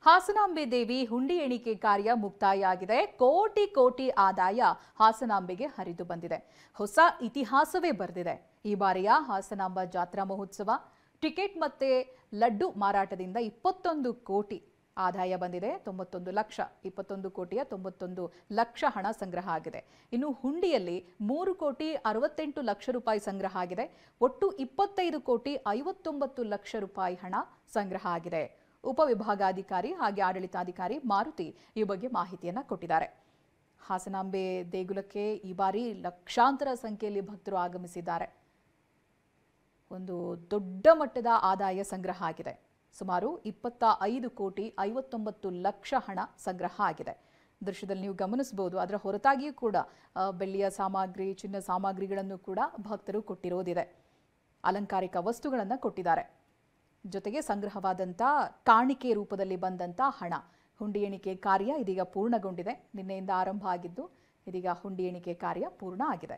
ಹಾಸನಾಂಬೆ ದೇವಿ ಹುಂಡಿ ಎಣಿಕೆ ಕಾರ್ಯ ಮುಕ್ತಾಯ ಆಗಿದೆ. ಕೋಟಿ ಕೋಟಿ ಆದಾಯ ಹಾಸನಾಂಬೆಗೆ ಹರಿದು ಬಂದಿದೆ. ಹೊಸ ಇತಿಹಾಸವೇ ಬರೆದಿದೆ. ಈ ಬಾರಿಯ ಹಾಸನಾಂಬ ಜಾತ್ರಾ ಮಹೋತ್ಸವ ಟಿಕೆಟ್ ಮತ್ತೆ ಲಡ್ಡು ಮಾರಾಟದಿಂದ 21 ಕೋಟಿ ಆದಾಯ ಬಂದಿದೆ. 91 ಲಕ್ಷ 21 ಕೋಟಿಯ 91 ಲಕ್ಷ ಹಣ ಸಂಗ್ರಹ ಆಗಿದೆ. ಇನ್ನು ಹುಂಡಿಯಲ್ಲಿ 3 ಕೋಟಿ 68 ಲಕ್ಷ ರೂಪಾಯಿ ಸಂಗ್ರಹ ಆಗಿದೆ. ಒಟ್ಟು 25 ಕೋಟಿ 59 ಲಕ್ಷ ರೂಪಾಯಿ ಹಣ ಸಂಗ್ರಹ ಆಗಿದೆ. ಉಪವಿಭಾಗಾಧಿಕಾರಿ ಹಾಗೆ ಆಡಳಿತಾಧಿಕಾರಿ ಮಾರುತಿ ಈ ಬಗ್ಗೆ ಮಾಹಿತಿಯನ್ನ ಕೊಟ್ಟಿದ್ದಾರೆ. ಹಾಸನಾಂಬೆ ದೇಗುಲಕ್ಕೆ ಈ ಬಾರಿ ಲಕ್ಷಾಂತರ ಸಂಖ್ಯೆಯಲ್ಲಿ ಭಕ್ತರು ಆಗಮಿಸಿದ್ದಾರೆ. ಒಂದು ದೊಡ್ಡ ಮಟ್ಟದ ಆದಾಯ ಸಂಗ್ರಹ ಆಗಿದೆ. ಸುಮಾರು 25 ಕೋಟಿ 59 ಲಕ್ಷ ಹಣ ಸಂಗ್ರಹ ಆಗಿದೆ. ದೃಶ್ಯದಲ್ಲಿ ನೀವು ಗಮನಿಸಬಹುದು. ಅದರ ಹೊರತಾಗಿಯೂ ಕೂಡ ಬೆಳ್ಳಿಯ ಸಾಮಗ್ರಿ, ಚಿನ್ನ ಸಾಮಗ್ರಿಗಳನ್ನು ಕೂಡ ಭಕ್ತರು ಕೊಟ್ಟಿರೋದಿದೆ. ಅಲಂಕಾರಿಕ ವಸ್ತುಗಳನ್ನು ಕೊಟ್ಟಿದ್ದಾರೆ. ಜೊತೆಗೆ ಸಂಗ್ರಹವಾದಂಥ ಕಾಣಿಕೆ ರೂಪದಲ್ಲಿ ಬಂದಂಥ ಹಣ. ಹುಂಡಿ ಎಣಿಕೆ ಕಾರ್ಯ ಇದೀಗ ಪೂರ್ಣಗೊಂಡಿದೆ. ನಿನ್ನೆಯಿಂದ ಆರಂಭ ಆಗಿದ್ದು ಇದೀಗ ಹುಂಡಿ ಎಣಿಕೆ ಕಾರ್ಯ ಪೂರ್ಣ ಆಗಿದೆ.